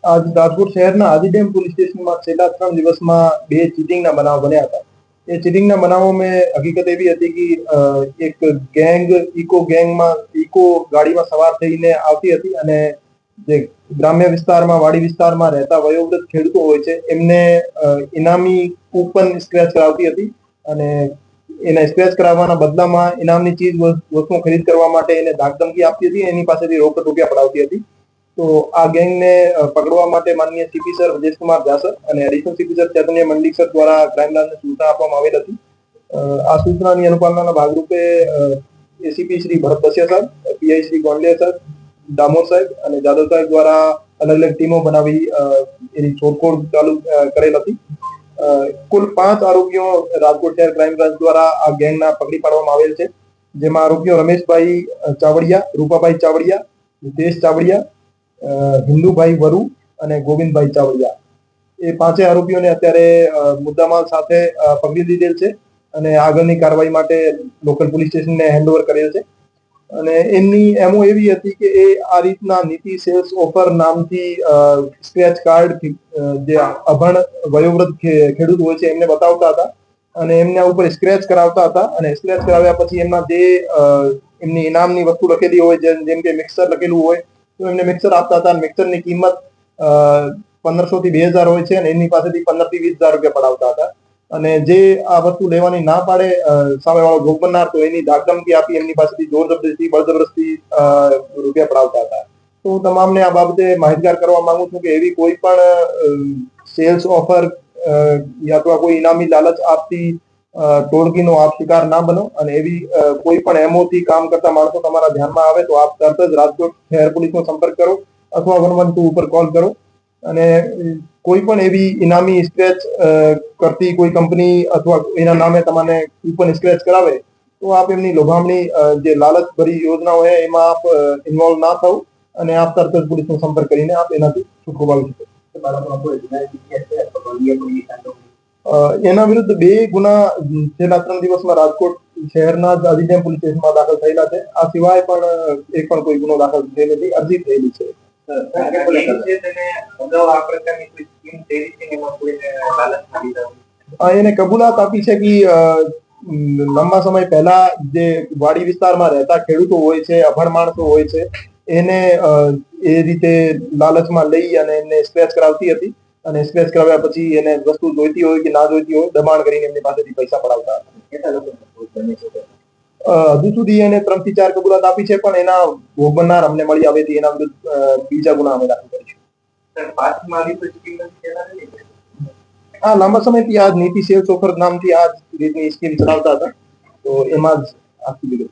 આજ રાજકોટ શહેરના આદિડેમ પોલીસ સ્ટેશનમાં છેલ્લા 3 દિવસમાં 2 ચીટિંગના બનાવ બન્યા હતા. એ ચીટિંગના બનાવોમાં હકીકત એવી હતી કે એક ગેંગ ઇકો ગાડીમાં સવાર થઈને આવતી હતી અને જે ગ્રામ્ય વિસ્તારમાં, વાડી વિસ્તારમાં રહેતા વયોવૃદ્ધ ખેડૂતો હોય છે એમને ઇનામી કૂપન સ્ક્રેચ કરાવતી હતી અને એને સ્ક્રેચ કરાવવાના બદલામાં ઇનામની ચીજ વસ્તુઓ ખરીદ કરવા માટે એને ધાકધમકી આપતી હતી, એની પાસેથી રોકડ રૂપિયા પડાવતી હતી. તો આ ગેંગને પકડવા માટે માનનીય સીપી સર રાજેશકુમાર જાસર અને એડિશનલ સીપી સર ચૈતન્ય મંડલિક સર દ્વારા ક્રાઇમ બ્રાન્ચને સૂચના આપવામાં આવેલ હતી. આ સૂચનાની અનુપાલનના ભાગરૂપે એસીપી શ્રી ભરત બસિયા સાહેબ, પીઆઈ શ્રી ગોંડલિયા સાહેબ, દામોર સાહેબ અને જાદવ સાહેબ દ્વારા અલગ અલગ ટીમો બનાવી એની શોધખોળ ચાલુ કરેલ હતી. કુલ 5 આરોપીઓ રાજકોટ શહેર ક્રાઇમ બ્રાન્ચ દ્વારા આ ગેંગના પકડી પાડવામાં આવેલ છે. જેમાં આરોપીઓ રમેશભાઈ ચાવડિયા, રૂપાભાઈ ચાવડિયા, હિતેશ ચાવડિયા, હિન્દુભાઈ વરુ અને ગોવિંદભાઈ ચાવડિયા, એ 5 આરોપીઓને અત્યારે મુદ્દામાલ સાથે પકડી લીધેલ છે અને આગળની કાર્યવાહી માટે લોકલ પોલીસ સ્ટેશનને હેન્ડઓવર કરેલ છે. અને એમની એમો એવી હતી કે એ આ રીતના નીતિ સેલ્સ ઓફર નામથી સ્ક્રેચ કાર્ડ જે અભણ વયોવૃદ્ધ ખેડૂત હોય છે એમને બતાવતા હતા અને એમના ઉપર સ્ક્રેચ કરાવતા હતા અને સ્ક્રેચ કરાવ્યા પછી એમના જે એમની ઇનામની વસ્તુ લખેલી હોય, જેમ કે મિક્સર લખેલું હોય તો એમને મિક્સર આપતા હતા. મિક્સરની કિંમત 1500 થી 2000 હોય છે અને એની પાસેથી 15 થી 20,000 રૂપિયા પડાવતા હતા. અને જે આ વસ્તુ લેવાની ના પાડે સામેવાળો ભોગ બનનાર તો એની ધાકધમકી આપી એમની પાસેથી જોર જબરદસ્તી બળજબરસ્તી રૂપિયા પડાવતા હતા. તો હું તમામને આ બાબતે માહિતગાર કરવા માંગુ છું કે એવી કોઈ પણ સેલ્સ ઓફર યા તો કોઈ ઇનામી લાલચ આપતી ટોળકીનો આપ શિકાર ના બનો અને એવી કોઈ પણ એમઓથી કામ કરતા માણસો તમારા ધ્યાનમાં આવે તો આપ તરત જ રાજકોટ શહેર પોલીસનો સંપર્ક કરો અથવા 112 ઉપર કોલ કરો. અને કોઈ પણ એવી ઇનામી સ્ક્રેચ કરતી કોઈ કંપની અથવા એના નામે તમને કૂપન સ્ક્રેચ કરાવે તો આપ એમની લોભામણી જે લાલચ ભરી યોજનાઓ છે એમાં આપ ઇન્વોલ્વ ના થાવ અને આપ તરત જ પોલીસનો સંપર્ક કરીને આપ એનાથી છૂટકો પામી શકો. એના વિરુદ્ધ 2 ગુના છેલ્લા 3 દિવસમાં રાજકોટ શહેરના જ આદિજામ પોલીસ સ્ટેશનમાં દાખલ થયેલા છે. આ સિવાય પણ એક પણ કોઈ ગુનો દાખલ થયેલો નથી, અરજી થયેલી છે. એને કબૂલાત આપી છે કે લંબા સમય પહેલા જે વાડી વિસ્તારમાં રહેતા ખેડૂતો હોય છે, અભણ માણસો હોય છે, એને એ રીતે લાલચમાં લઈ અને એમને સ્ક્રેચ કરાવતી હતી અને સ્ક્રેચ કરાવ્યા પછી એને વસ્તુ જોઈતી હોય કે ના જોઈતી હોય દબાણ કરીને એમની પાસેથી પૈસા પડાવતા હતા. હજુ સુધી એને 3 થી 4 કબૂલાત આપી છે પણ એના ભોગ બનનાર અમને મળી આવેથી એના વિરુદ્ધ બીજા ગુના અમે દાખલ કરીશું. હા, લાંબા સમયથી આ નીતિ સેલ્સ ઓફર નામથી આ રીતની સ્કીમ ચલાવતા હતા તો એમાં જ આખી વિગત.